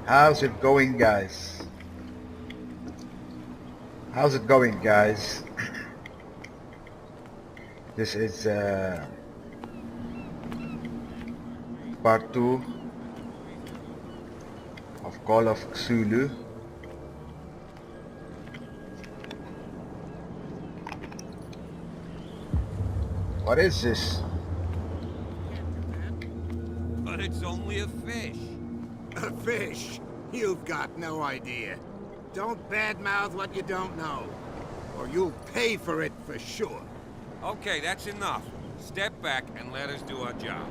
How's it going, guys? How's it going, guys? This is part 2 of Call of Cthulhu. What is this? But it's only a fish. A fish? You've got no idea. Don't badmouth what you don't know, or you'll pay for it for sure. Okay, that's enough. Step back and let us do our job.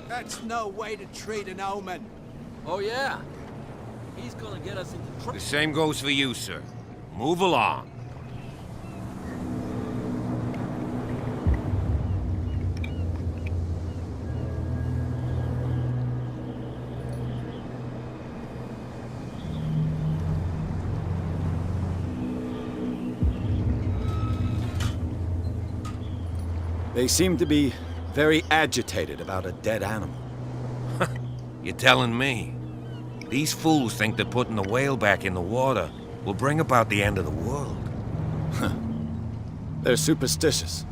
That's no way to treat an omen. Oh yeah? He's gonna get us into trouble. The same goes for you, sir. Move along. They seem to be very agitated about a dead animal. You're telling me? These fools think that putting the whale back in the water will bring about the end of the world. They're superstitious.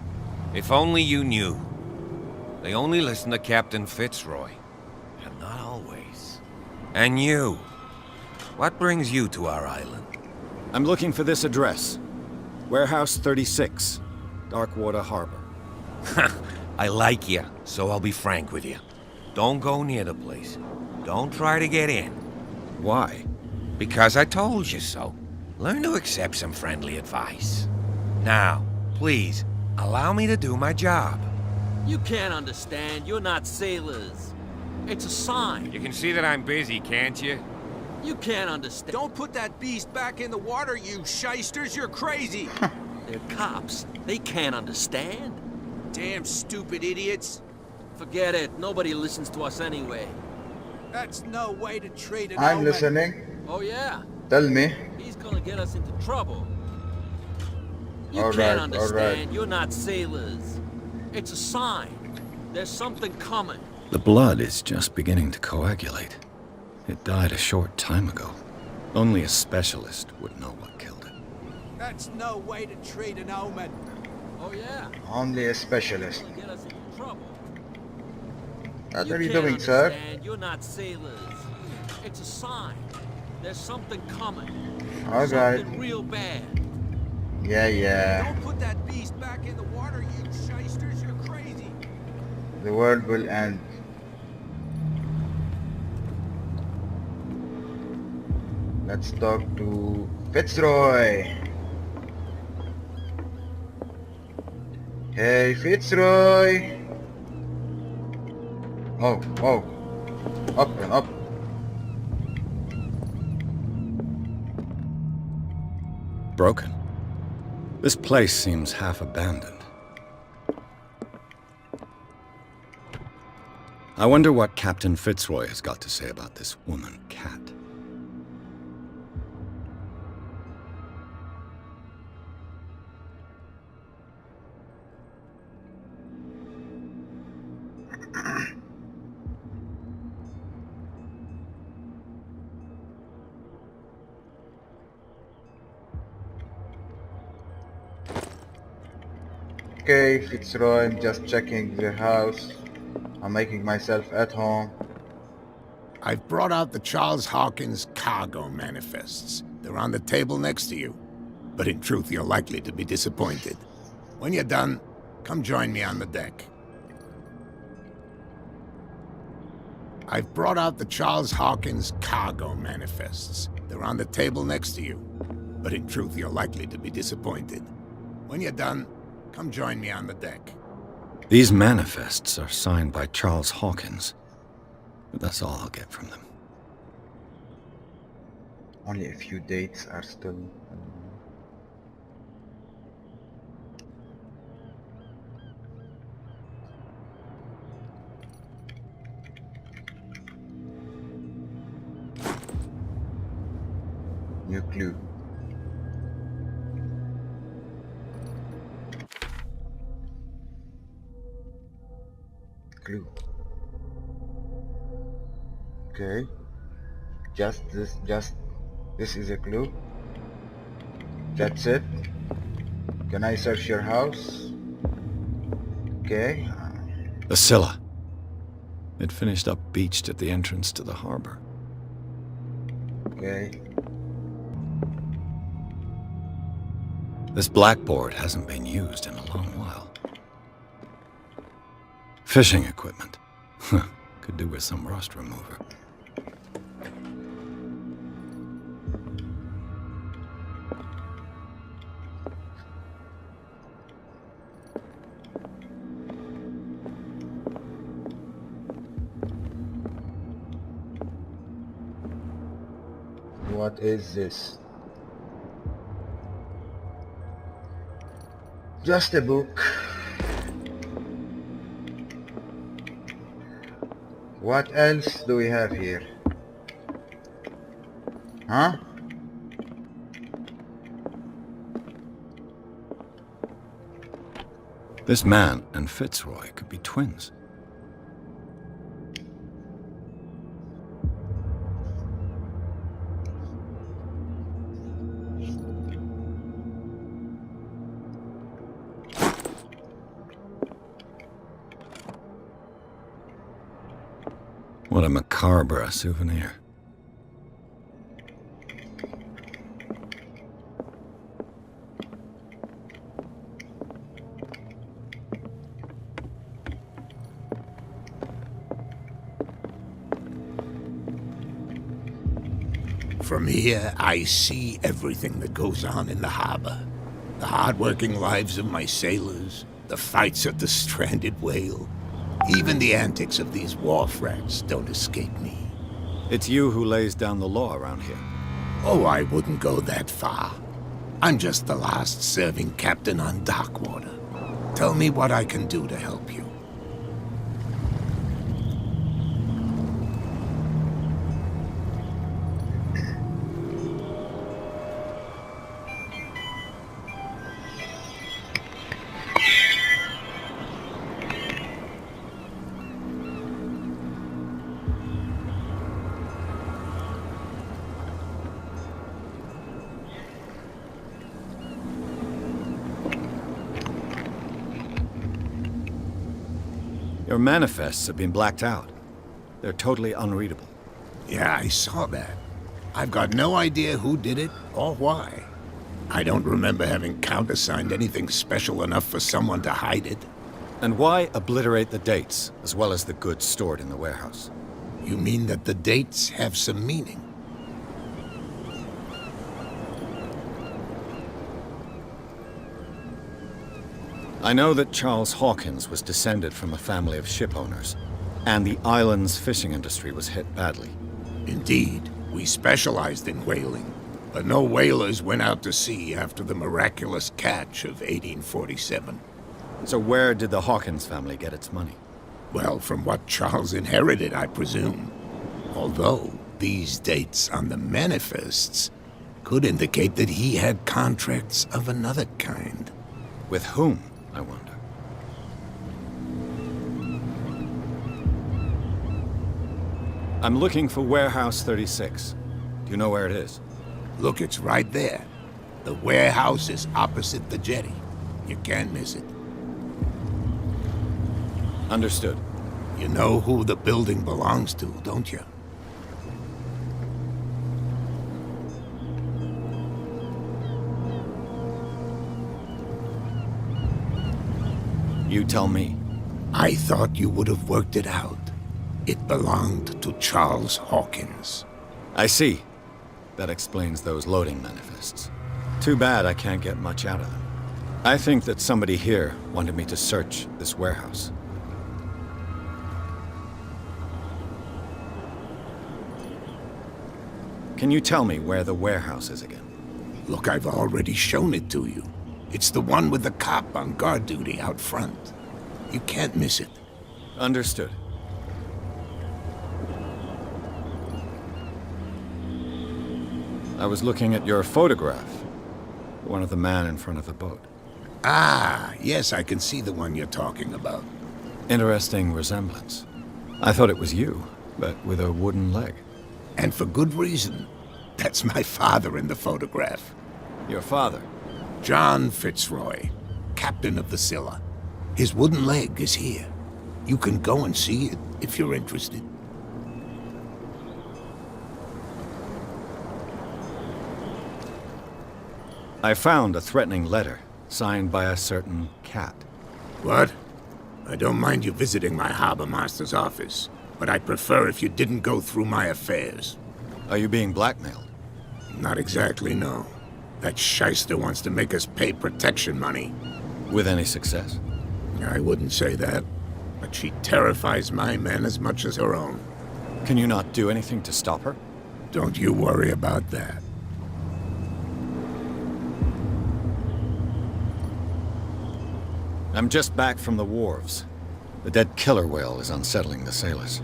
If only you knew. They only listen to Captain Fitzroy. And not always. And you. What brings you to our island? I'm looking for this address. Warehouse 36, Darkwater Harbor. I like you, so I'll be frank with you. Don't go near the place. Don't try to get in. Why? Because I told you so. Learn to accept some friendly advice. Now, please, allow me to do my job. You can't understand. You're not sailors. It's a sign. You can see that I'm busy, can't you? You can't understand. Don't put that beast back in the water, you shysters. You're crazy. They're cops. They can't understand. Damn stupid idiots. Forget it. Nobody listens to us anyway. That's no way to treat an I'm omen. listening. Oh yeah? Tell me. He's gonna get us into trouble. You All can't right, understand. You're not sailors. It's a sign. There's something coming. The blood is just beginning to coagulate. It died a short time ago. Only a specialist would know what killed it. That's no way to treat an omen. Oh yeah? Only a specialist. Gonna get us into trouble. What are you can't doing, sir? understand. You're not sailors. It's a sign. There's something coming. Alright. Something real bad. Yeah. Don't put that beast back in the water, you shysters. You're crazy. The world will end. Let's talk to Fitzroy. Hey, Fitzroy. Oh. Up and up. Broken. This place seems half abandoned. I wonder what Captain Fitzroy has got to say about this woman cat. Okay, Fitzroy, I'm just checking the house. I'm making myself at home. I've brought out the Charles Hawkins cargo manifests. They're on the table next to you. But in truth, you're likely to be disappointed. When you're done, come join me on the deck. I've brought out the Charles Hawkins cargo manifests. They're on the table next to you. But in truth, you're likely to be disappointed. When you're done, come join me on the deck. These manifests are signed by Charles Hawkins. But that's all I'll get from them. Only a few dates are still... New clue. Clue. Okay. This is a clue. That's it. Can I search your house? Okay. The Scylla. It finished up beached at the entrance to the harbor. Okay. This blackboard hasn't been used in a long while. Fishing equipment. Could do with some rust remover. What is this? Just a book. What else do we have here? Huh? This man and Fitzroy could be twins. What a macabre souvenir. From here, I see everything that goes on in the harbor. The hard-working lives of my sailors, the fights at the stranded whale. Even the antics of these wharf rats don't escape me. It's you who lays down the law around here. Oh, I wouldn't go that far. I'm just the last serving captain on Darkwater. Tell me what I can do to help you. Your manifests have been blacked out. They're totally unreadable. Yeah, I saw that. I've got no idea who did it or why. I don't remember having countersigned anything special enough for someone to hide it. And why obliterate the dates, as well as the goods stored in the warehouse? You mean that the dates have some meaning? I know that Charles Hawkins was descended from a family of ship owners, and the island's fishing industry was hit badly. Indeed, we specialized in whaling, but no whalers went out to sea after the miraculous catch of 1847. So where did the Hawkins family get its money? Well, from what Charles inherited, I presume. Although, these dates on the manifests could indicate that he had contracts of another kind. With whom, I wonder? I'm looking for Warehouse 36. Do you know where it is? Look, it's right there. The warehouse is opposite the jetty. You can't miss it. Understood. You know who the building belongs to, don't you? You tell me. I thought you would have worked it out. It belonged to Charles Hawkins. I see. That explains those loading manifests. Too bad I can't get much out of them. I think that somebody here wanted me to search this warehouse. Can you tell me where the warehouse is again? Look, I've already shown it to you. It's the one with the cop on guard duty out front. You can't miss it. Understood. I was looking at your photograph. One of the man in front of the boat. Ah, yes, I can see the one you're talking about. Interesting resemblance. I thought it was you, but with a wooden leg. And for good reason. That's my father in the photograph. Your father? John Fitzroy, captain of the Scylla. His wooden leg is here. You can go and see it if you're interested. I found a threatening letter, signed by a certain cat. What? I don't mind you visiting my harbor master's office, but I'd prefer if you didn't go through my affairs. Are you being blackmailed? Not exactly, no. That shyster wants to make us pay protection money. With any success? I wouldn't say that, but she terrifies my men as much as her own. Can you not do anything to stop her? Don't you worry about that. I'm just back from the wharves. The dead killer whale is unsettling the sailors.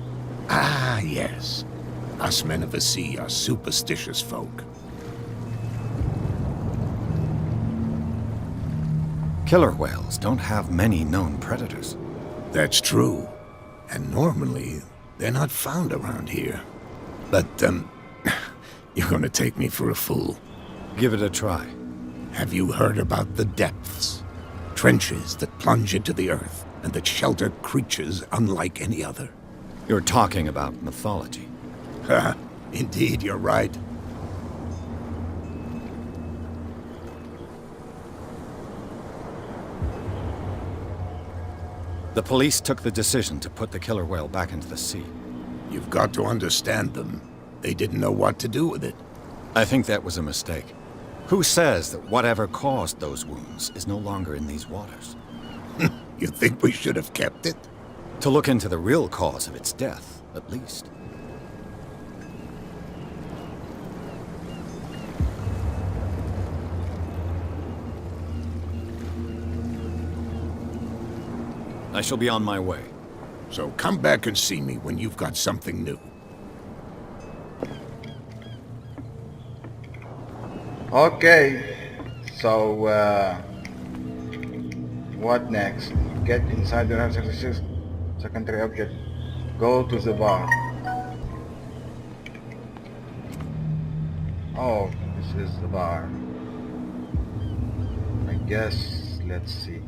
Ah, yes. Us men of the sea are superstitious folk. Killer whales don't have many known predators. That's true. And normally, they're not found around here. But, you're gonna take me for a fool. Give it a try. Have you heard about the depths? Trenches that plunge into the earth and that shelter creatures unlike any other. You're talking about mythology. Ha! Indeed, you're right. The police took the decision to put the killer whale back into the sea. You've got to understand them. They didn't know what to do with it. I think that was a mistake. Who says that whatever caused those wounds is no longer in these waters? You think we should have kept it? To look into the real cause of its death, at least. I shall be on my way. So come back and see me when you've got something new. Okay, so what next? Get inside the secondary object. Go to the bar. Oh, this is the bar. I guess, let's see.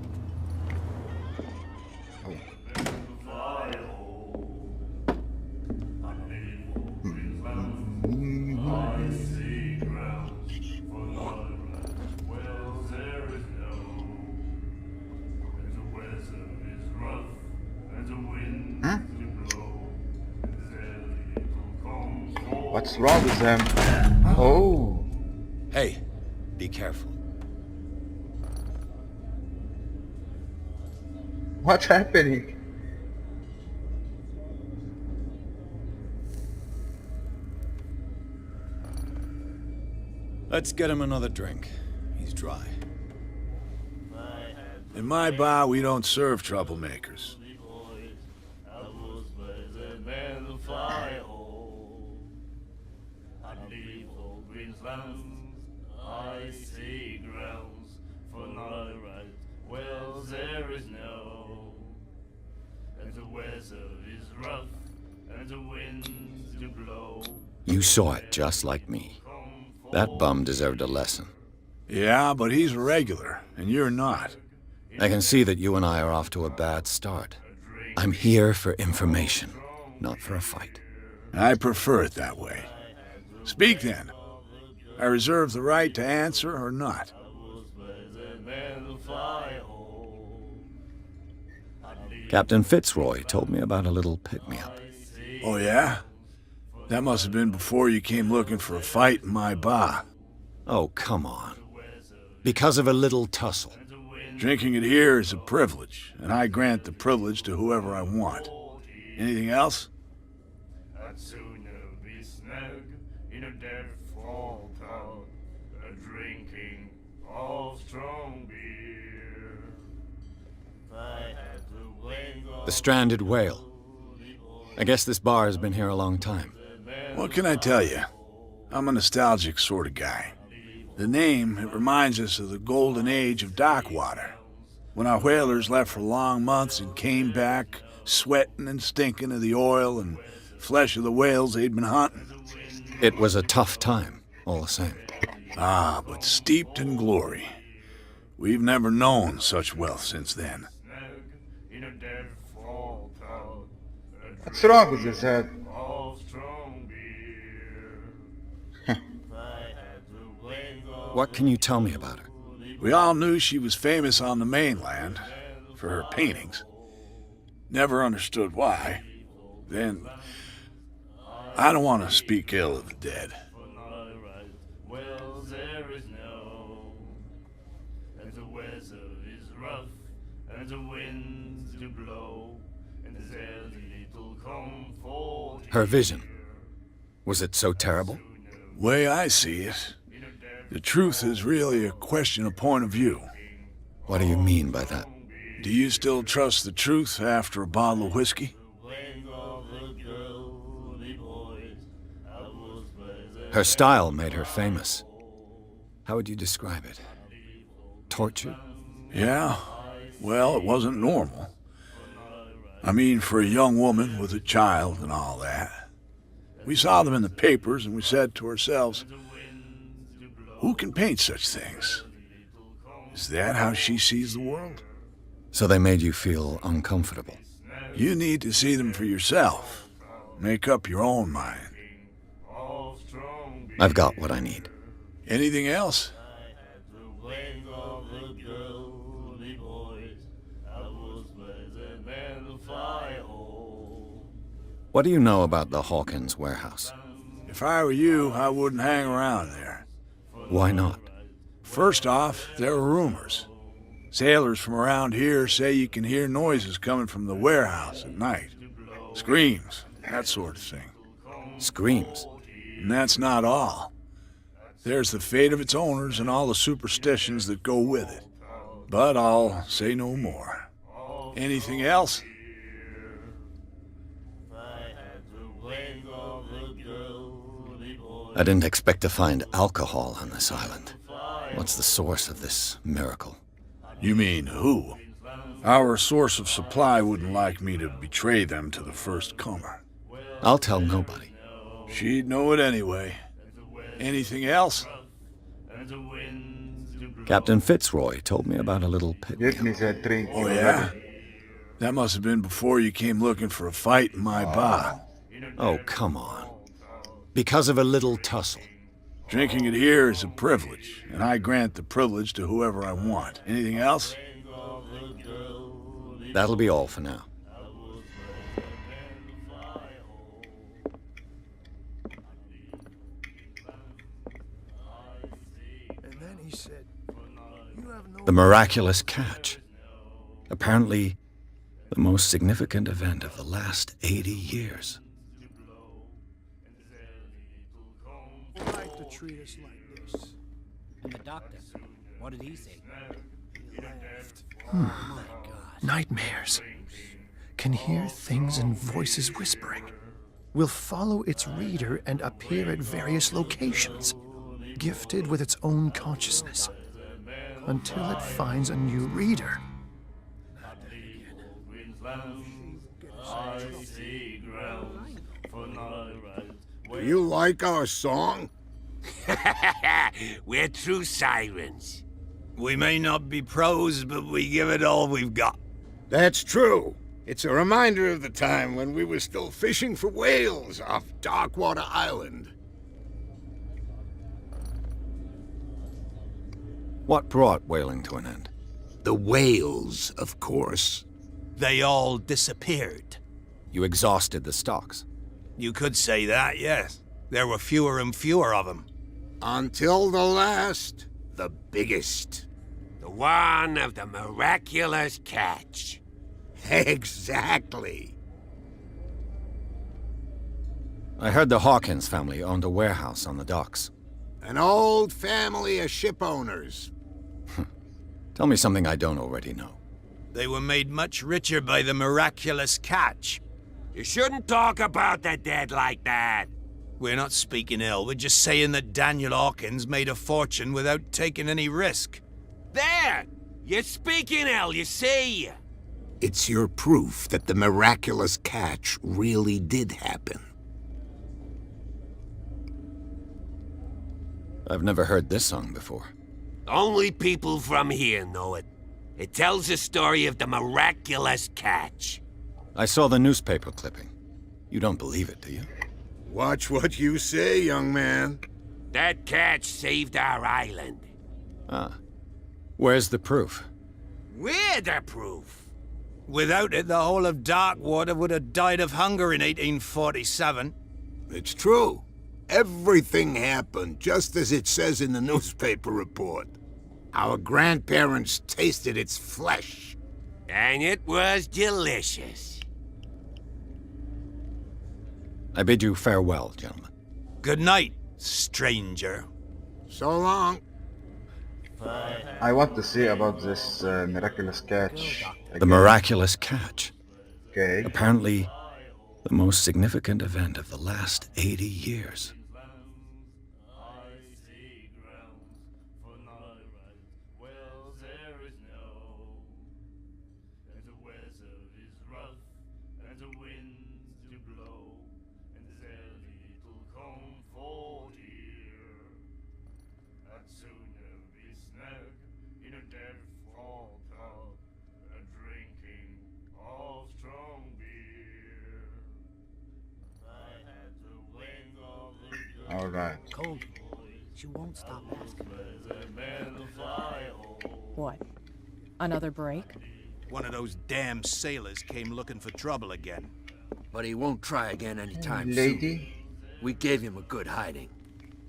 What's wrong with them? Oh. Hey, be careful. What's happening? Let's get him another drink. He's dry. In my bar, we don't serve troublemakers. I see grounds for not right. Well, there is no, and the weather is rough, and the winds do blow. You saw it just like me. That bum deserved a lesson. Yeah, but he's a regular, and you're not. I can see that you and I are off to a bad start. I'm here for information, not for a fight. I prefer it that way. Speak then. I reserve the right to answer or not. Captain Fitzroy told me about a little pick-me-up. Oh yeah? That must have been before you came looking for a fight in my bar. Oh, come on. Because of a little tussle. Drinking it here is a privilege, and I grant the privilege to whoever I want. Anything else? I'd sooner be snug in a dead fall town, a drinking of strong beer. I had to wait The stranded whale. I guess this bar has been here a long time. What can I tell you? I'm a nostalgic sort of guy. The name, it reminds us of the golden age of Darkwater, when our whalers left for long months and came back, sweating and stinking of the oil and flesh of the whales they'd been hunting. It was a tough time, all the same. Ah, but steeped in glory. We've never known such wealth since then. In a dead fall town, What's wrong with his head? all strong beer. I had to wake up. What can you tell me about her? We all knew she was famous on the mainland for her paintings. Never understood why. Then, I don't want to speak ill of the dead. Well, there is no, and the weather is rough, and the winds do blow, and there's little comfort. Her vision. Was it so terrible? Way I see it, the truth is really a question of point of view. What do you mean by that? Do you still trust the truth after a bottle of whiskey? Her style made her famous. How would you describe it? Tortured? Yeah, well, it wasn't normal. I mean, for a young woman with a child and all that. We saw them in the papers and we said to ourselves, who can paint such things? Is that how she sees the world? So they made you feel uncomfortable. You need to see them for yourself. Make up your own mind. I've got what I need. Anything else? What do you know about the Hawkins warehouse? If I were you, I wouldn't hang around there. Why not? First off, there are rumors. Sailors from around here say you can hear noises coming from the warehouse at night. Screams, that sort of thing. Screams. And that's not all. There's the fate of its owners and all the superstitions that go with it. But I'll say no more. Anything else? I didn't expect to find alcohol on this island. What's the source of this miracle? You mean who? Our source of supply wouldn't like me to betray them to the first comer. I'll tell nobody. She'd know it anyway. Anything else? Captain Fitzroy told me about a little pit. Give me that drink. Oh, yeah? That must have been before you came looking for a fight in my bar. Oh, come on. Because of a little tussle. Drinking it here is a privilege, and I grant the privilege to whoever I want. Anything else? That'll be all for now. And then he said, "You have no..." The miraculous catch. Apparently, the most significant event of the last 80 years. Like to treat us like this. And the doctor, what did he say? He laughed. My God. Nightmares. Can hear things and voices whispering. Will follow its reader and appear at various locations, gifted with its own consciousness, until it finds a new reader. Do you like our song? We're true sirens. We may not be pros, but we give it all we've got. That's true. It's a reminder of the time when we were still fishing for whales off Darkwater Island. What brought whaling to an end? The whales, of course. They all disappeared. You exhausted the stocks. You could say that, yes. There were fewer and fewer of them. Until the last, the biggest. The one of the miraculous catch. Exactly. I heard the Hawkins family owned a warehouse on the docks. An old family of ship owners. Tell me something I don't already know. They were made much richer by the miraculous catch. You shouldn't talk about the dead like that. We're not speaking ill, we're just saying that Daniel Hawkins made a fortune without taking any risk. There! You're speaking ill, you see! It's your proof that the miraculous catch really did happen. I've never heard this song before. Only people from here know it. It tells the story of the miraculous catch. I saw the newspaper clipping. You don't believe it, do you? Watch what you say, young man. That catch saved our island. Ah. Where's the proof? We're the proof. Without it, the whole of Darkwater would have died of hunger in 1847. It's true. Everything happened just as it says in the newspaper report. Our grandparents tasted its flesh. And it was delicious. I bid you farewell, gentlemen. Good night, stranger. So long. I want to see about this miraculous catch. The again. miraculous catch. Okay. Apparently, the most significant event of the last 80 years. All right. Cold. She won't stop asking. What? Another break? One of those damn sailors came looking for trouble again. But he won't try again anytime soon. Lady? We gave him a good hiding.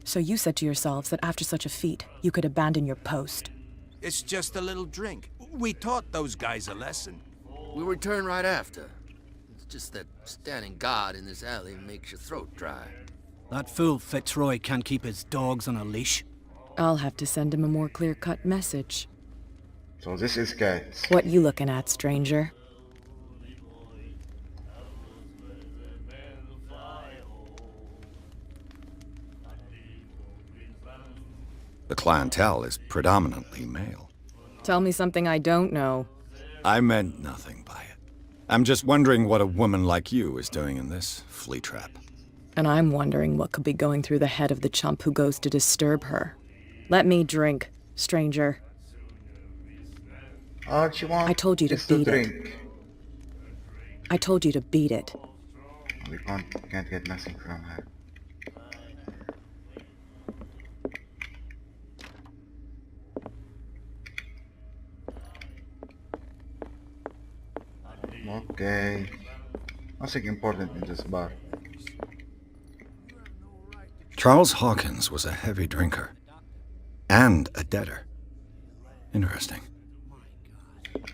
So you said to yourselves that after such a feat, you could abandon your post. It's just a little drink. We taught those guys a lesson. We'll return right after. It's just that standing guard in this alley makes your throat dry. That fool Fitzroy can't keep his dogs on a leash. I'll have to send him a more clear-cut message. So this is cats. What you looking at, stranger? The clientele is predominantly male. Tell me something I don't know. I meant nothing by it. I'm just wondering what a woman like you is doing in this flea trap. And I'm wondering what could be going through the head of the chump who goes to disturb her. Let me drink, stranger. All she wants I told you to is to beat it. drink. I told you to beat it. We can't get nothing from her. Okay. Nothing important in this bar. Charles Hawkins was a heavy drinker. And a debtor. Interesting.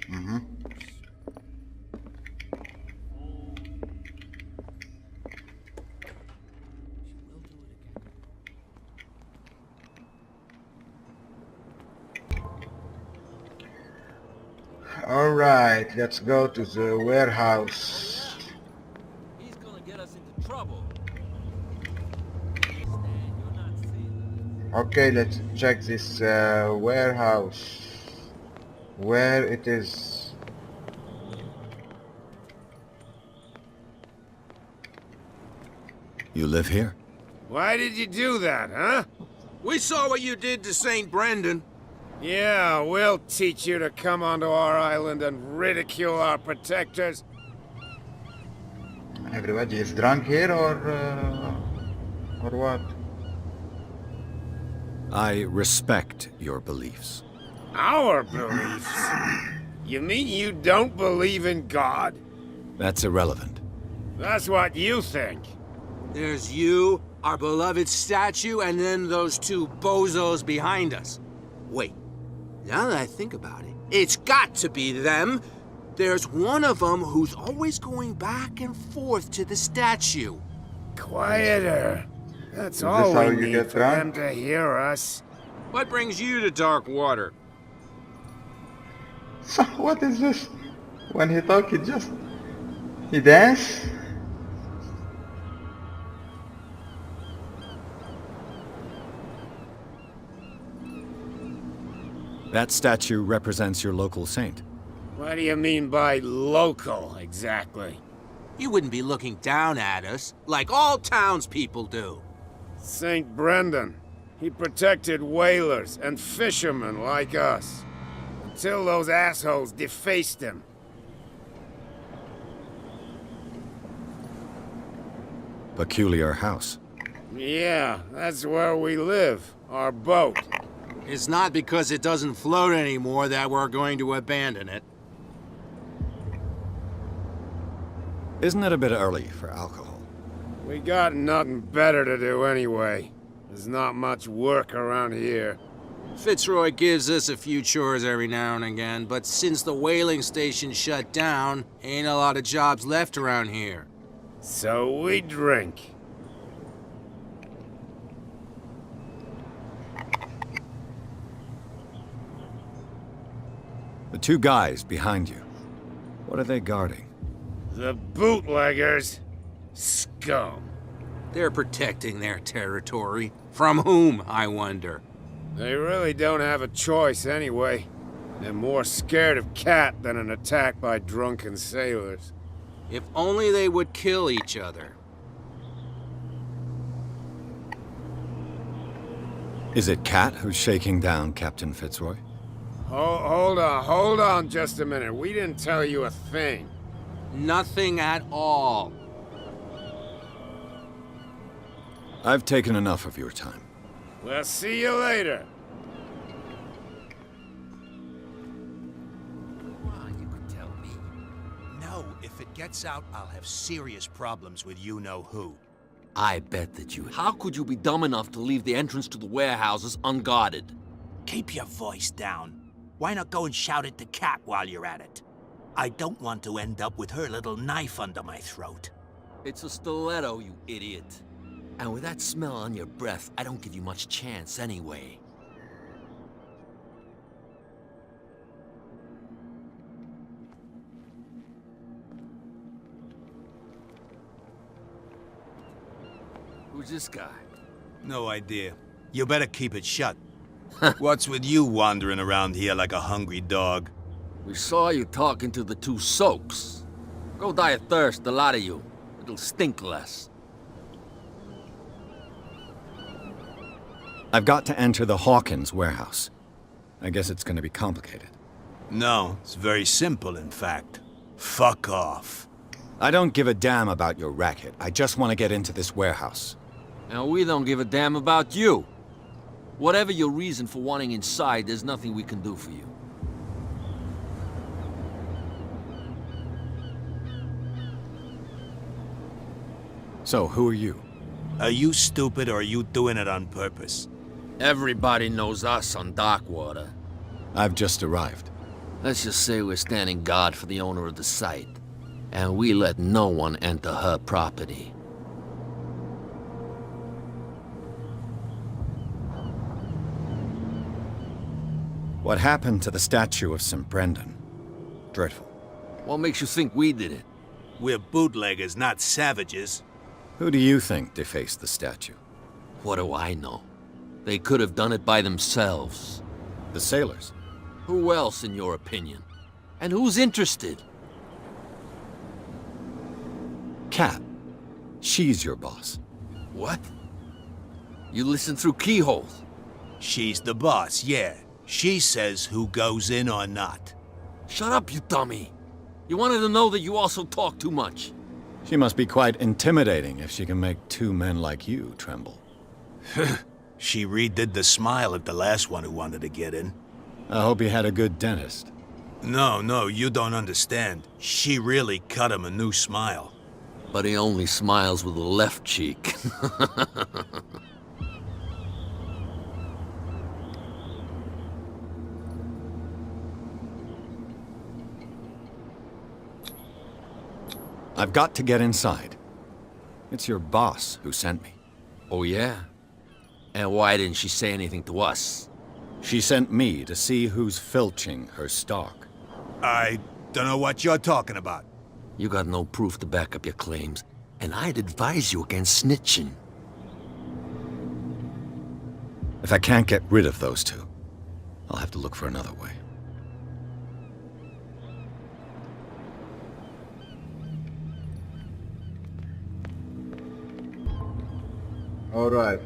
Mm-hmm. Alright, let's go to the warehouse. He's gonna get us into trouble. Okay, let's check this warehouse. Where it is. You live here? Why did you do that, huh? We saw what you did to St. Brendan. Yeah, we'll teach you to come onto our island and ridicule our protectors. Everybody is drunk here or what? I respect your beliefs. Our beliefs? You mean you don't believe in God? That's irrelevant. That's what you think. There's you, our beloved statue, and then those two bozos behind us. Wait, now that I think about it, it's got to be them. There's one of them who's always going back and forth to the statue. Quieter. That's Is all this how we you need get for them drunk? to hear us. What brings you to Darkwater? So what is this? When he talk, he dance? That statue represents your local saint. What do you mean by local, exactly? You wouldn't be looking down at us, like all townspeople do. St. Brendan. He protected whalers and fishermen like us. Until those assholes defaced him. Peculiar house. Yeah, that's where we live. Our boat. It's not because it doesn't float anymore that we're going to abandon it. Isn't it a bit early for alcohol? We got nothing better to do anyway. There's not much work around here. Fitzroy gives us a few chores every now and again, but since the whaling station shut down, ain't a lot of jobs left around here. So we drink. The two guys behind you. What are they guarding? The bootleggers. Scum. They're protecting their territory. From whom, I wonder? They really don't have a choice anyway. They're more scared of Cat than an attack by drunken sailors. If only they would kill each other. Is it Cat who's shaking down Captain Fitzroy? Hold on just a minute. We didn't tell you a thing. Nothing at all. I've taken enough of your time. We'll see you later. You could tell me. No, if it gets out, I'll have serious problems with you-know-who. I bet that you... How could you be dumb enough to leave the entrance to the warehouses unguarded? Keep your voice down. Why not go and shout at the cat while you're at it? I don't want to end up with her little knife under my throat. It's a stiletto, you idiot. And with that smell on your breath, I don't give you much chance anyway. Who's this guy? No idea. You better keep it shut. What's with you wandering around here like a hungry dog? We saw you talking to the two soaks. Go die of thirst, the lot of you. It'll stink less. I've got to enter the Hawkins warehouse. I guess it's going to be complicated. No, it's very simple, in fact. Fuck off. I don't give a damn about your racket. I just want to get into this warehouse. And we don't give a damn about you. Whatever your reason for wanting inside, there's nothing we can do for you. So, who are you? Are you stupid or are you doing it on purpose? Everybody knows us on Darkwater. I've just arrived. Let's just say we're standing guard for the owner of the site. And we let no one enter her property. What happened to the statue of St. Brendan? Dreadful. What makes you think we did it? We're bootleggers, not savages. Who do you think defaced the statue? What do I know? They could have done it by themselves. The sailors? Who else, in your opinion? And who's interested? Cat. She's your boss. What? You listen through keyholes? She's the boss, yeah. She says who goes in or not. Shut up, you dummy. You wanted to know that you also talk too much. She must be quite intimidating if she can make two men like you tremble. She redid the smile at the last one who wanted to get in. I hope he had a good dentist. No, you don't understand. She really cut him a new smile. But he only smiles with the left cheek. I've got to get inside. It's your boss who sent me. Oh, yeah? And why didn't she say anything to us? She sent me to see who's filching her stock. I don't know what you're talking about. You got no proof to back up your claims, and I'd advise you against snitching. If I can't get rid of those two, I'll have to look for another way. Alright.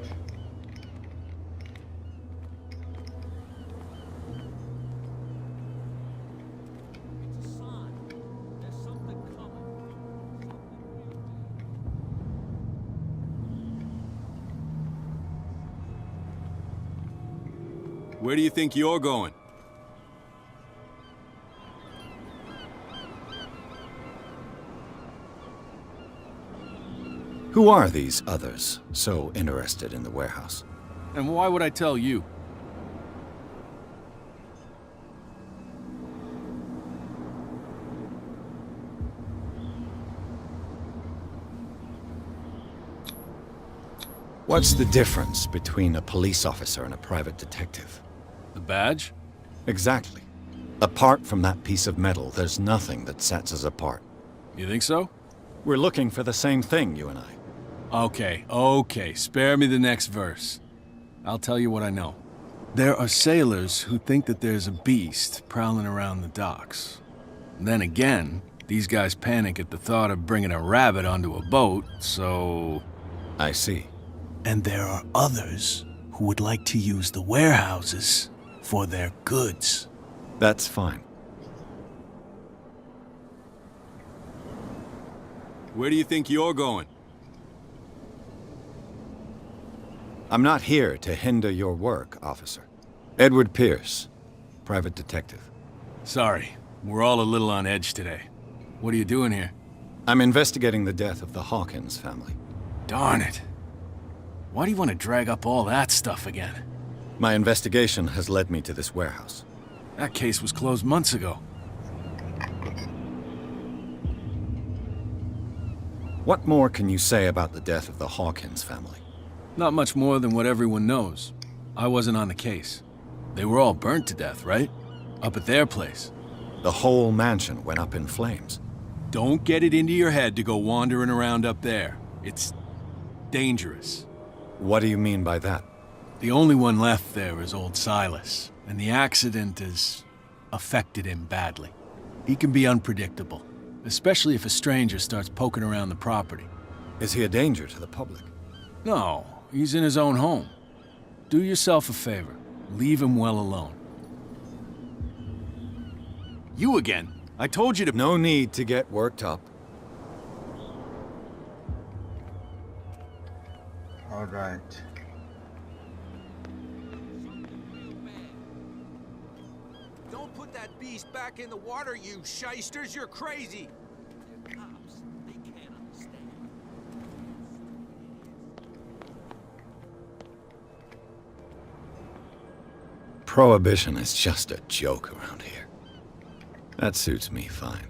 Where do you think you're going? Who are these others so interested in the warehouse? And why would I tell you? What's the difference between a police officer and a private detective? The badge? Exactly. Apart from that piece of metal, there's nothing that sets us apart. You think so? We're looking for the same thing, you and I. Okay, spare me the next verse. I'll tell you what I know. There are sailors who think that there's a beast prowling around the docks. Then again, these guys panic at the thought of bringing a rabbit onto a boat, so... I see. And there are others who would like to use the warehouses for their goods. That's fine. Where do you think you're going? I'm not here to hinder your work, officer. Edward Pierce, private detective. Sorry, we're all a little on edge today. What are you doing here? I'm investigating the death of the Hawkins family. Darn it. Why do you want to drag up all that stuff again? My investigation has led me to this warehouse. That case was closed months ago. What more can you say about the death of the Hawkins family? Not much more than what everyone knows. I wasn't on the case. They were all burnt to death, right? Up at their place. The whole mansion went up in flames. Don't get it into your head to go wandering around up there. It's dangerous. What do you mean by that? The only one left there is old Silas, and the accident has affected him badly. He can be unpredictable, especially if a stranger starts poking around the property. Is he a danger to the public? No, he's in his own home. Do yourself a favor. Leave him well alone. You again. I told you to... No need to get worked up. All right. Don't put that beast back in the water, you shysters! You're crazy! Prohibition is just a joke around here. That suits me fine.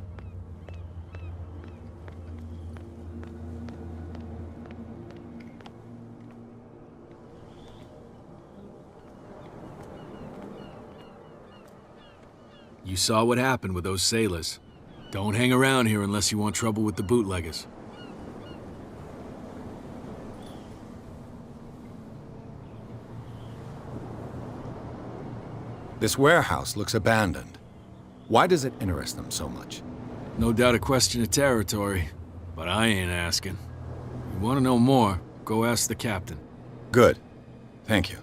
You saw what happened with those sailors. Don't hang around here unless you want trouble with the bootleggers. This warehouse looks abandoned. Why does it interest them so much? No doubt a question of territory, but I ain't asking. You want to know more, go ask the captain. Good. Thank you.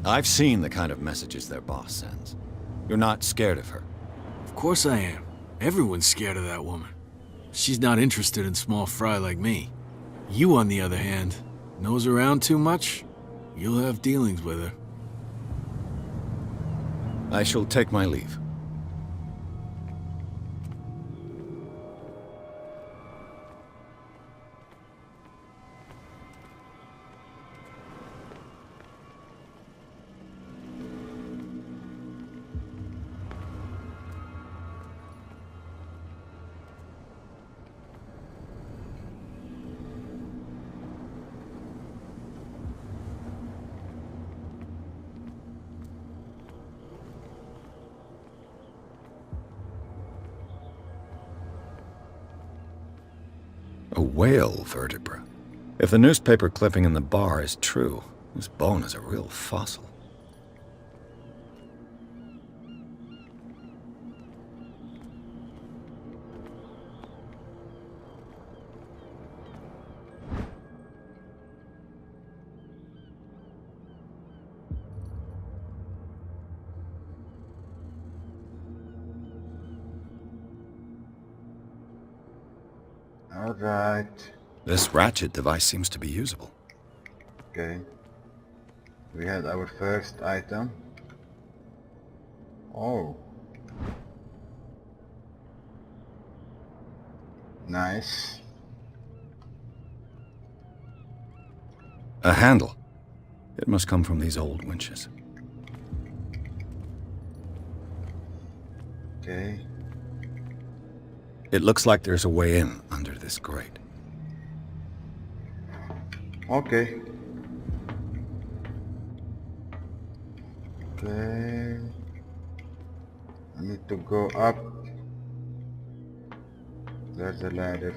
I've seen the kind of messages their boss sends. You're not scared of her. Of course I am. Everyone's scared of that woman. She's not interested in small fry like me. You, on the other hand, nose around too much, you'll have dealings with her. I shall take my leave. A whale vertebra. If the newspaper clipping in the bar is true, this bone is a real fossil. All right. This ratchet device seems to be usable. Okay. We had our first item. Oh. Nice. A handle. It must come from these old winches. Okay. It looks like there's a way in under this grate. Okay. Okay. I need to go up. There's a ladder.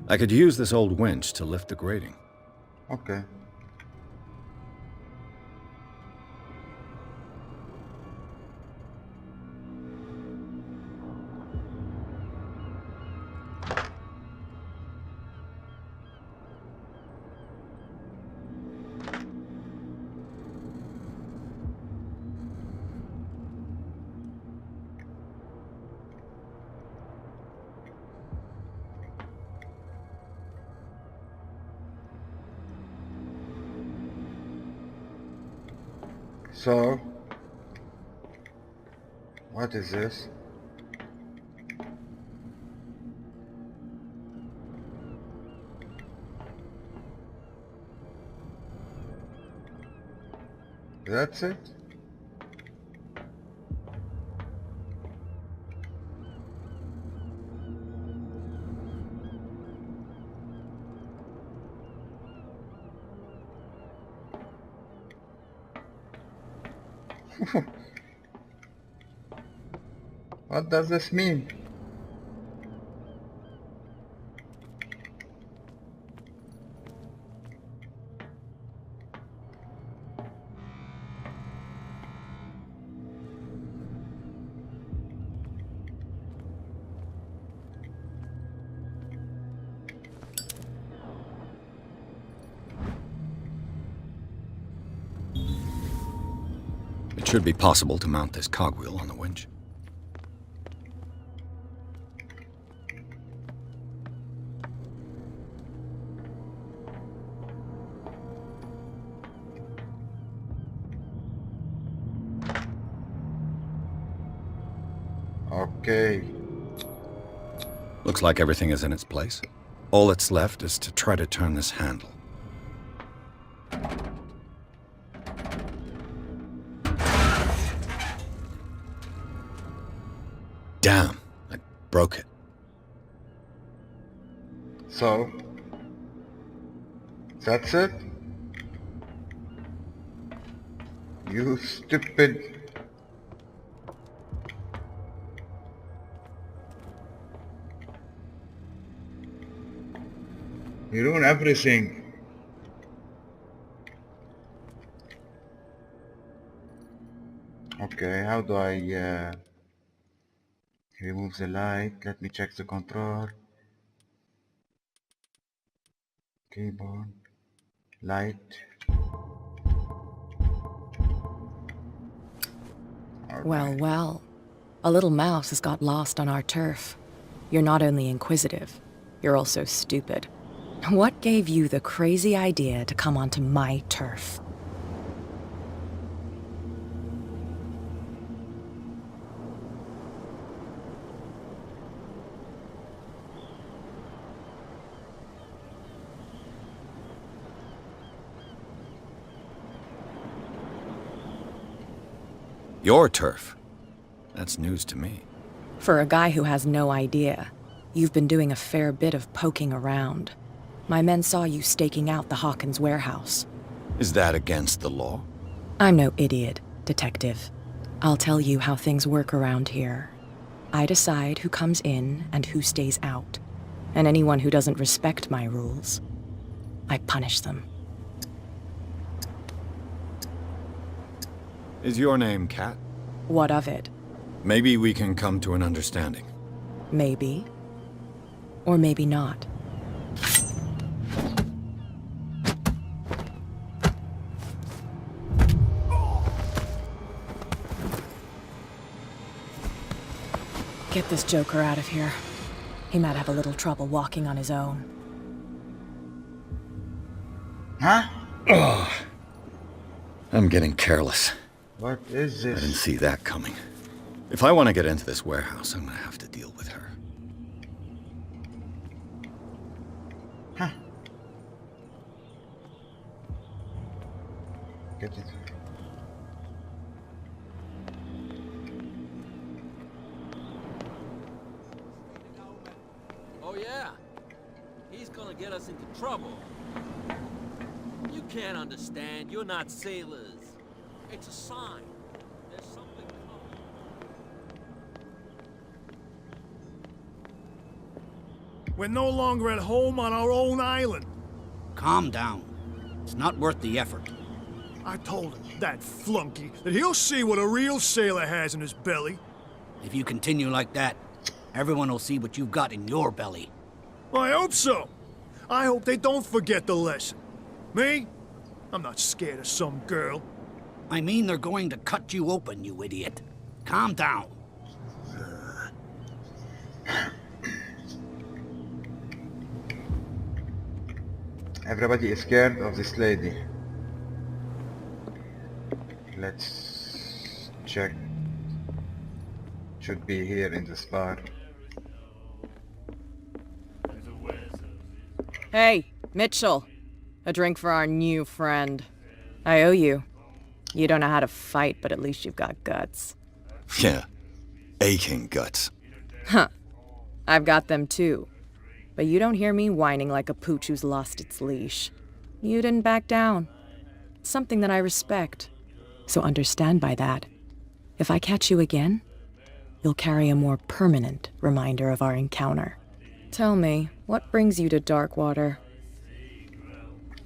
I could use this old winch to lift the grating. Okay. So, what is this? That's it? What does this mean? It should be possible to mount this cogwheel on the winch. Okay. Looks like everything is in its place. All that's left is to try to turn this handle. Damn, I broke it. So, that's it? You stupid... You ruin everything. Okay, how do I remove the light? Let me check the control. Keyboard. Light. Well, well. A little mouse has got lost on our turf. You're not only inquisitive, you're also stupid. What gave you the crazy idea to come onto my turf? Your turf? That's news to me. For a guy who has no idea, you've been doing a fair bit of poking around. My men saw you staking out the Hawkins warehouse. Is that against the law? I'm no idiot, Detective. I'll tell you how things work around here. I decide who comes in and who stays out. And anyone who doesn't respect my rules, I punish them. Is your name Kat? What of it? Maybe we can come to an understanding. Maybe. Or maybe not. Get this joker out of here. He might have a little trouble walking on his own. Huh? Ugh. I'm getting careless. What is this? I didn't see that coming. If I want to get into this warehouse, I'm gonna have to deal with her. Huh. Get it. Oh yeah? He's gonna get us into trouble. You can't understand. You're not sailors. It's a sign. There's something coming. We're no longer at home on our own island. Calm down. It's not worth the effort. I told him, that flunky, that he'll see what a real sailor has in his belly. If you continue like that, everyone will see what you've got in your belly. I hope so. I hope they don't forget the lesson. Me? I'm not scared of some girl. I mean they're going to cut you open, you idiot. Calm down. Everybody is scared of this lady. Let's check. Should be here in this bar. Hey, Mitchell. A drink for our new friend. I owe you. You don't know how to fight, but at least you've got guts. Yeah. Aching guts. Huh. I've got them too. But you don't hear me whining like a pooch who's lost its leash. You didn't back down. It's something that I respect. So understand by that. If I catch you again, you'll carry a more permanent reminder of our encounter. Tell me, what brings you to Darkwater?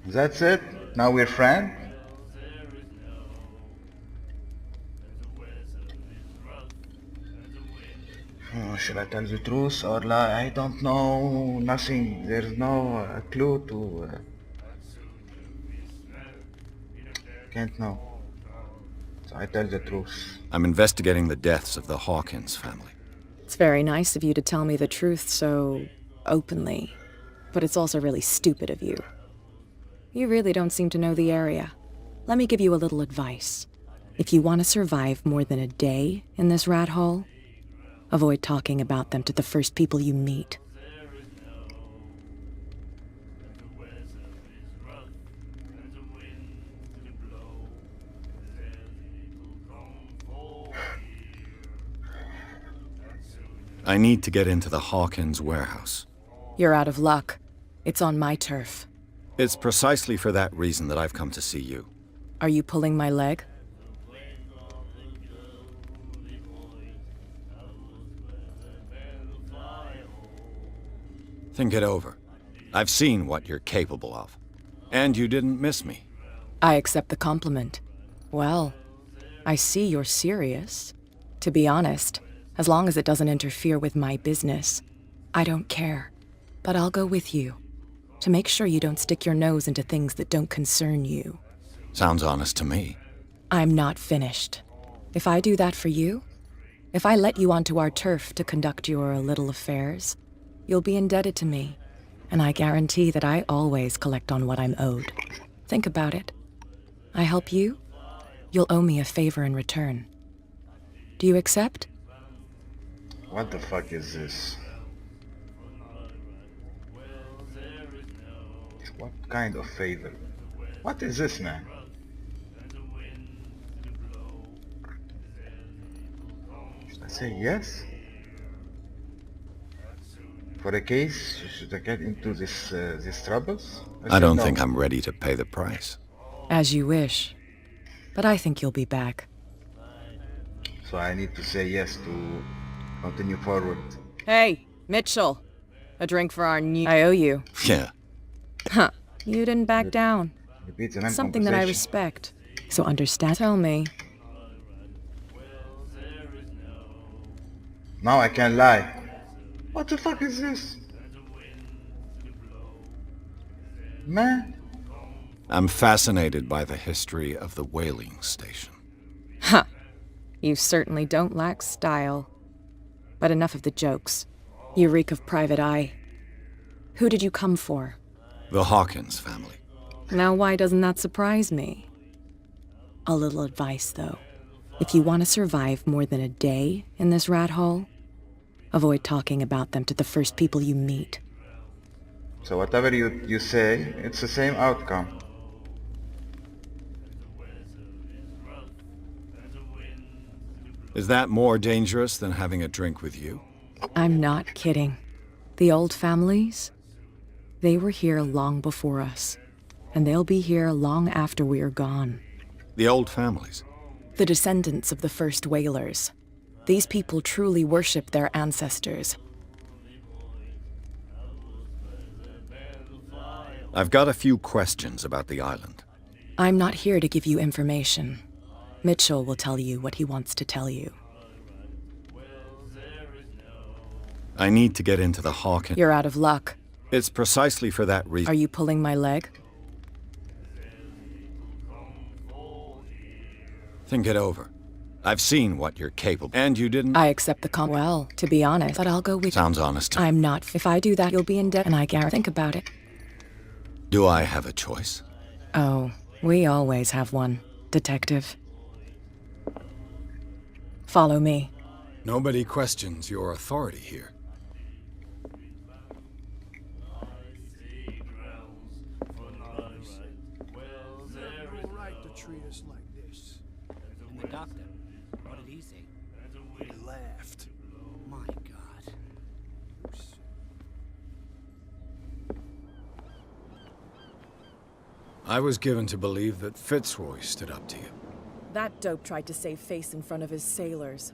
That's it? Now we're friends? Oh, should I tell the truth or lie? I don't know. Nothing. There's no clue to... Can't know. So I tell the truth. I'm investigating the deaths of the Hawkins family. It's very nice of you to tell me the truth so openly, but it's also really stupid of you. You really don't seem to know the area. Let me give you a little advice. If you want to survive more than a day in this rat hole, avoid talking about them to the first people you meet. I need to get into the Hawkins warehouse. You're out of luck. It's on my turf. It's precisely for that reason that I've come to see you. Are you pulling my leg? Think it over. I've seen what you're capable of. And you didn't miss me. I accept the compliment. Well, I see you're serious. To be honest, as long as it doesn't interfere with my business, I don't care. But I'll go with you, to make sure you don't stick your nose into things that don't concern you. Sounds honest to me. I'm not finished. If I do that for you, if I let you onto our turf to conduct your little affairs, you'll be indebted to me, and I guarantee that I always collect on what I'm owed. Think about it. I help you, you'll owe me a favor in return. Do you accept? What the fuck is this? What kind of favor? What is this, man? Should I say yes? For a case, should I get into these troubles? I don't think I'm ready to pay the price. As you wish. But I think you'll be back. So I need to say yes to continue forward. Hey, Mitchell. A drink for our new... I owe you. Yeah. Huh. You didn't back down. Repeat an Something that I respect. So understand. Tell me. Now I can't lie. What the fuck is this? Man? I'm fascinated by the history of the whaling station. Huh. You certainly don't lack style. But enough of the jokes. You reek of private eye. Who did you come for? The Hawkins family. Now why doesn't that surprise me? A little advice, though. If you want to survive more than a day in this rat hole, avoid talking about them to the first people you meet. So whatever you say, it's the same outcome. Is that more dangerous than having a drink with you? I'm not kidding. The old families, they were here long before us, and they'll be here long after we are gone. The old families? The descendants of the first whalers. These people truly worship their ancestors. I've got a few questions about the island. I'm not here to give you information. Mitchell will tell you what he wants to tell you. I need to get into the Hawkins. You're out of luck. It's precisely for that reason. Are you pulling my leg? Think it over. I've seen what you're capable, and you didn't. I accept the well, to be honest, but I'll go with you. Sounds honest to me. I'm not. If I do that, you'll be in debt, and I guarantee. Think about it. Do I have a choice? Oh, we always have one, Detective. Follow me. Nobody questions your authority here. And the doctor, what did he say? He laughed. My God. I was given to believe that Fitzroy stood up to you. That dope tried to save face in front of his sailors.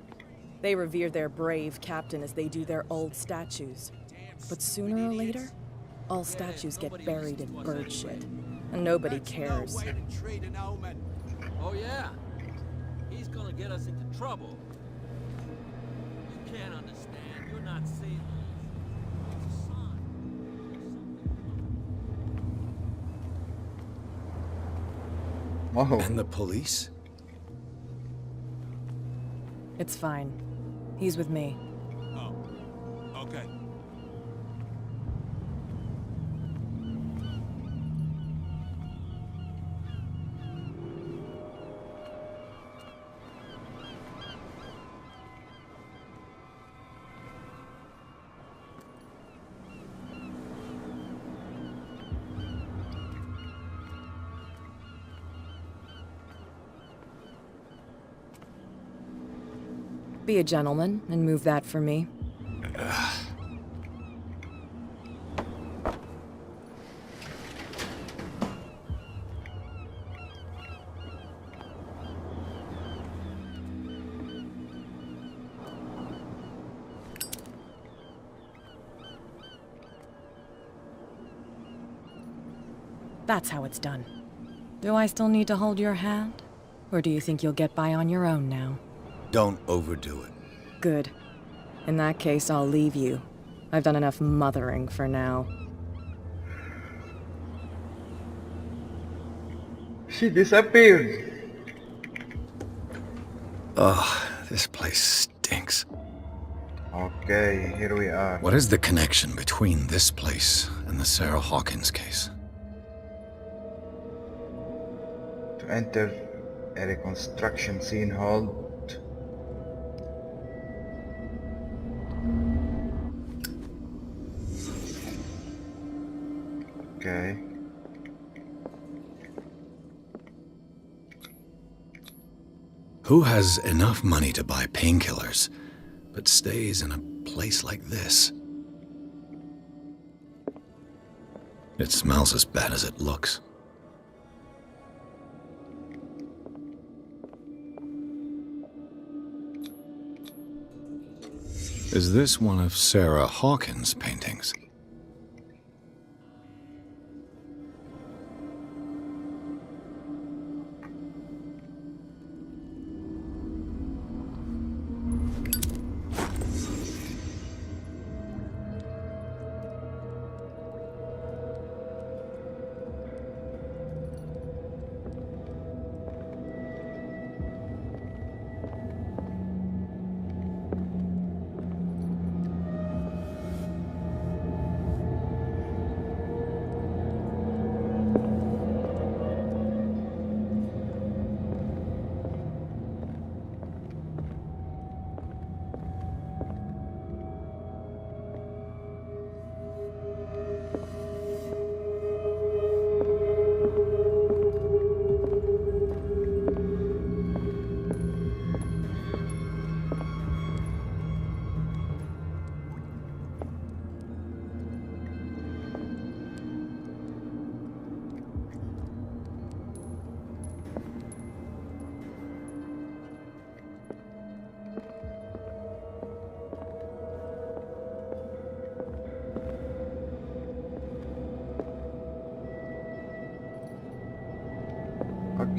They revere their brave captain as they do their old statues. But sooner or later, all statues get buried in bird shit. And nobody cares. Oh yeah? He's gonna get us into trouble. You can't understand. You're not sailors. It's a sign. Whoa. And the police? It's fine. He's with me. Oh, okay. Be a gentleman and move that for me. That's how it's done. Do I still need to hold your hand? Or do you think you'll get by on your own now? Don't overdo it. Good. In that case, I'll leave you. I've done enough mothering for now. She disappeared. Ugh, this place stinks. Okay, here we are. What is the connection between this place and the Sarah Hawkins case? To enter a reconstruction scene, hold. Okay. Who has enough money to buy painkillers, but stays in a place like this? It smells as bad as it looks. Is this one of Sarah Hawkins' paintings?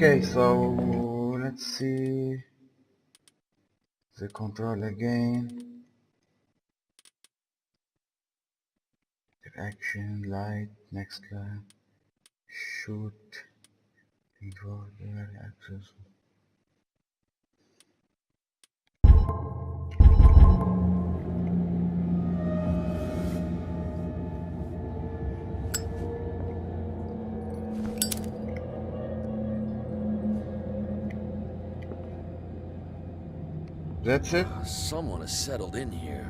Okay, so let's see the control again. Action, light, next line, shoot, controller, access. That's it? Someone has settled in here.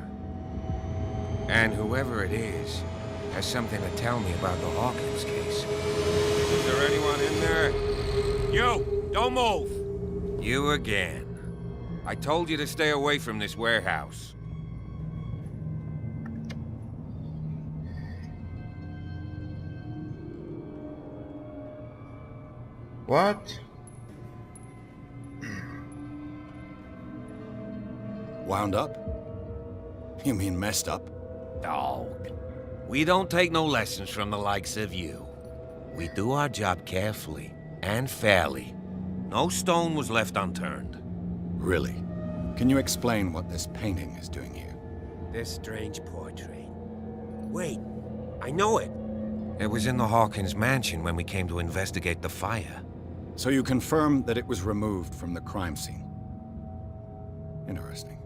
And whoever it is has something to tell me about the Hawkins case. Is there anyone in there? You! Don't move! You again. I told you to stay away from this warehouse. What? Wound up? You mean messed up? Dog. We don't take no lessons from the likes of you. We do our job carefully and fairly. No stone was left unturned. Really? Can you explain what this painting is doing here? This strange portrait. Wait, I know it. It was in the Hawkins mansion when we came to investigate the fire. So you confirm that it was removed from the crime scene? Interesting.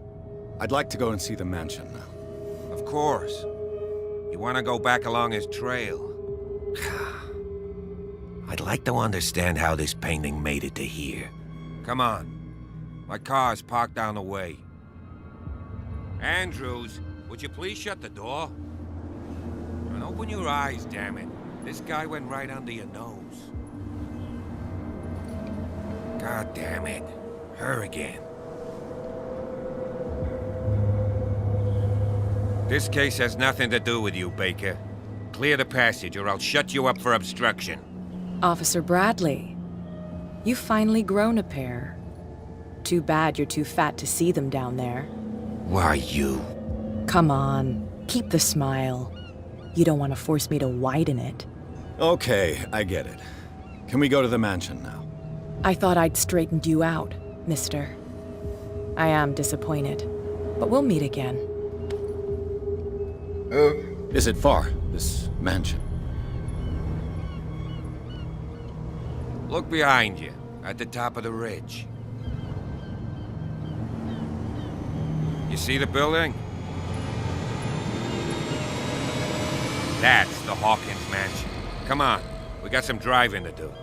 I'd like to go and see the mansion now. Of course. You want to go back along his trail? I'd like to understand how this painting made it to here. Come on. My car's parked down the way. Andrews, would you please shut the door? And open your eyes, damn it. This guy went right under your nose. God damn it. Her again. This case has nothing to do with you, Baker. Clear the passage or I'll shut you up for obstruction. Officer Bradley, you've finally grown a pair. Too bad you're too fat to see them down there. Why, you? Come on, keep the smile. You don't want to force me to widen it. Okay, I get it. Can we go to the mansion now? I thought I'd straightened you out, mister. I am disappointed, but we'll meet again. Is it far, this mansion? Look behind you, at the top of the ridge. You see the building? That's the Hawkins mansion. Come on, we got some driving to do.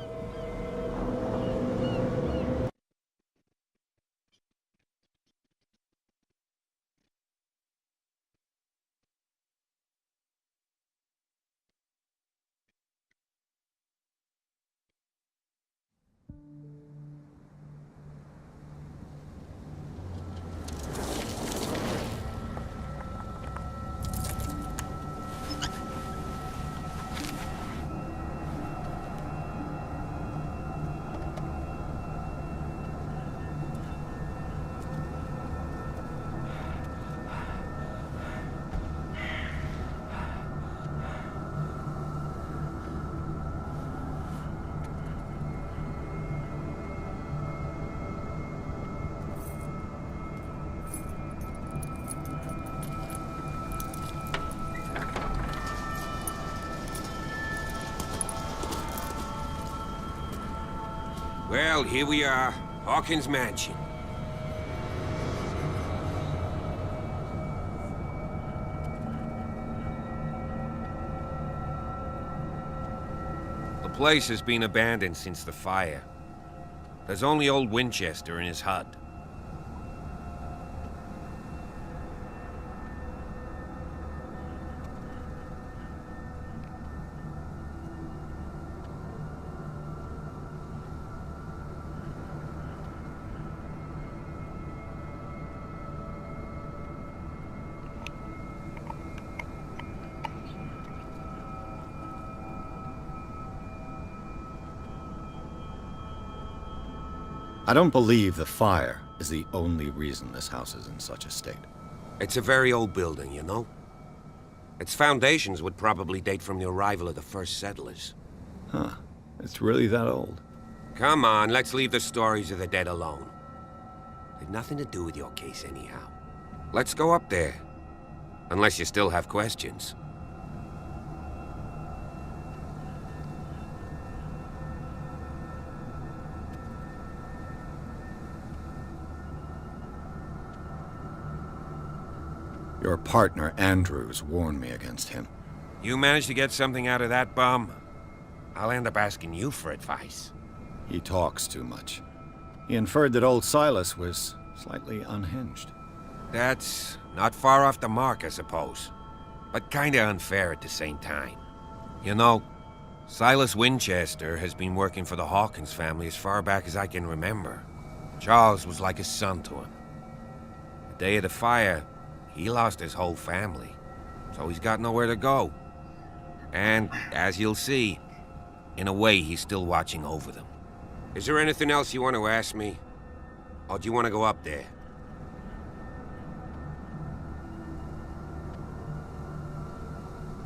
Well, here we are, Hawkins Mansion. The place has been abandoned since the fire. There's only old Winchester in his hut. I don't believe the fire is the only reason this house is in such a state. It's a very old building, you know? Its foundations would probably date from the arrival of the first settlers. Huh. It's really that old. Come on, let's leave the stories of the dead alone. They've nothing to do with your case anyhow. Let's go up there. Unless you still have questions. Your partner, Andrews, warned me against him. You managed to get something out of that bum? I'll end up asking you for advice. He talks too much. He inferred that old Silas was slightly unhinged. That's not far off the mark, I suppose. But kinda unfair at the same time. You know, Silas Winchester has been working for the Hawkins family as far back as I can remember. Charles was like a son to him. The day of the fire, he lost his whole family, so he's got nowhere to go. And, as you'll see, in a way, he's still watching over them. Is there anything else you want to ask me? Or do you want to go up there?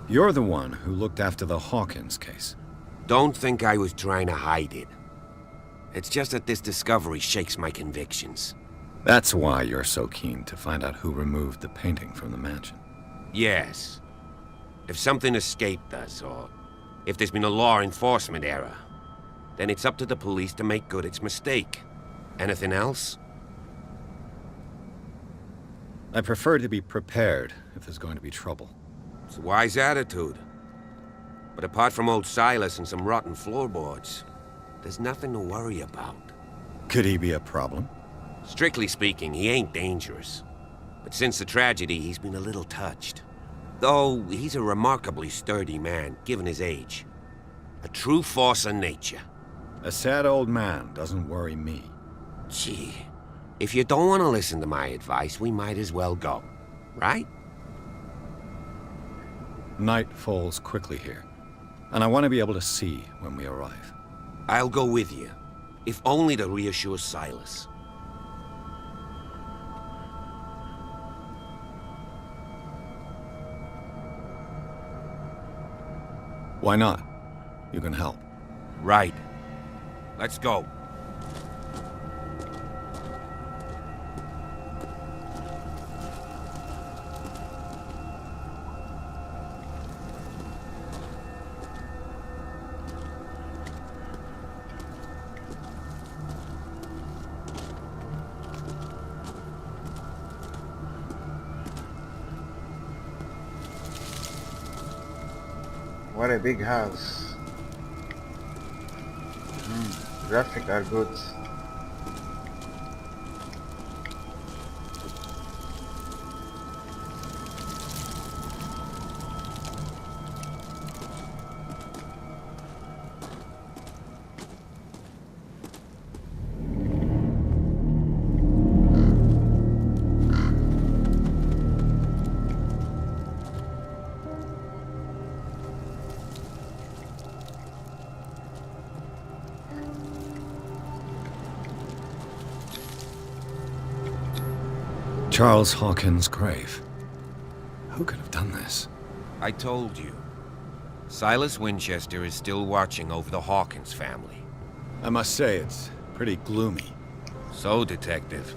You're the one who looked after the Hawkins case. Don't think I was trying to hide it. It's just that this discovery shakes my convictions. That's why you're so keen to find out who removed the painting from the mansion. Yes. If something escaped us, or if there's been a law enforcement error, then it's up to the police to make good its mistake. Anything else? I prefer to be prepared if there's going to be trouble. It's a wise attitude. But apart from old Silas and some rotten floorboards, there's nothing to worry about. Could he be a problem? Strictly speaking, he ain't dangerous. But since the tragedy, he's been a little touched. Though, he's a remarkably sturdy man, given his age. A true force of nature. A sad old man doesn't worry me. Gee, if you don't want to listen to my advice, we might as well go. Right? Night falls quickly here, and I want to be able to see when we arrive. I'll go with you, if only to reassure Silas. Why not? You can help. Right. Let's go. What a big house. Graphics are good. Charles Hawkins' grave. Who could have done this? I told you. Silas Winchester is still watching over the Hawkins family. I must say, it's pretty gloomy. So, Detective,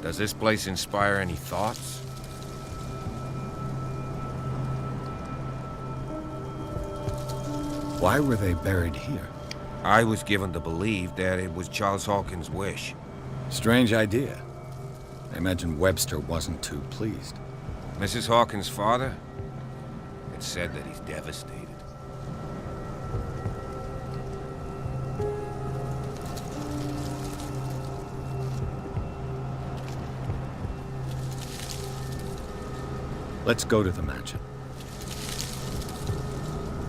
does this place inspire any thoughts? Why were they buried here? I was given to believe that it was Charles Hawkins' wish. Strange idea. I imagine Webster wasn't too pleased. Mrs. Hawkins' father? It's said that he's devastated. Let's go to the mansion.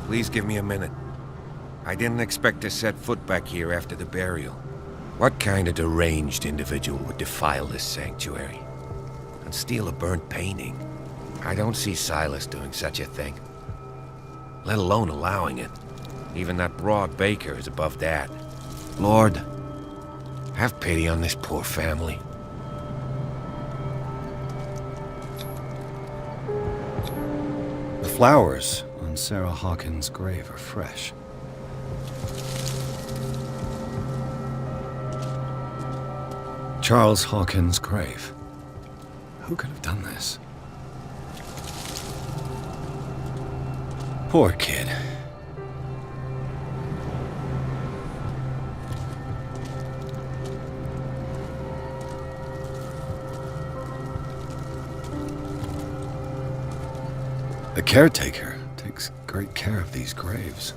Please give me a minute. I didn't expect to set foot back here after the burial. What kind of deranged individual would defile this sanctuary? And steal a burnt painting? I don't see Silas doing such a thing. Let alone allowing it. Even that broad baker is above that. Lord, have pity on this poor family. The flowers on Sarah Hawkins' grave are fresh. Charles Hawkins' grave. Who could have done this? Poor kid. The caretaker takes great care of these graves.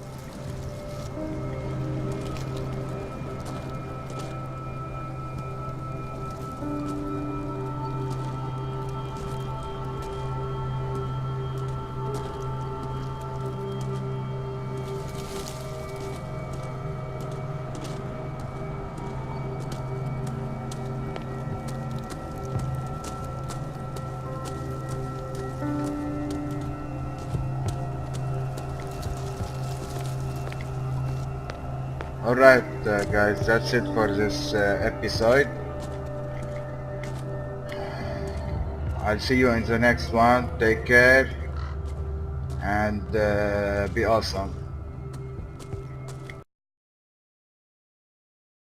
Alright guys, that's it for this episode. I'll see you in the next one. Take care and be awesome.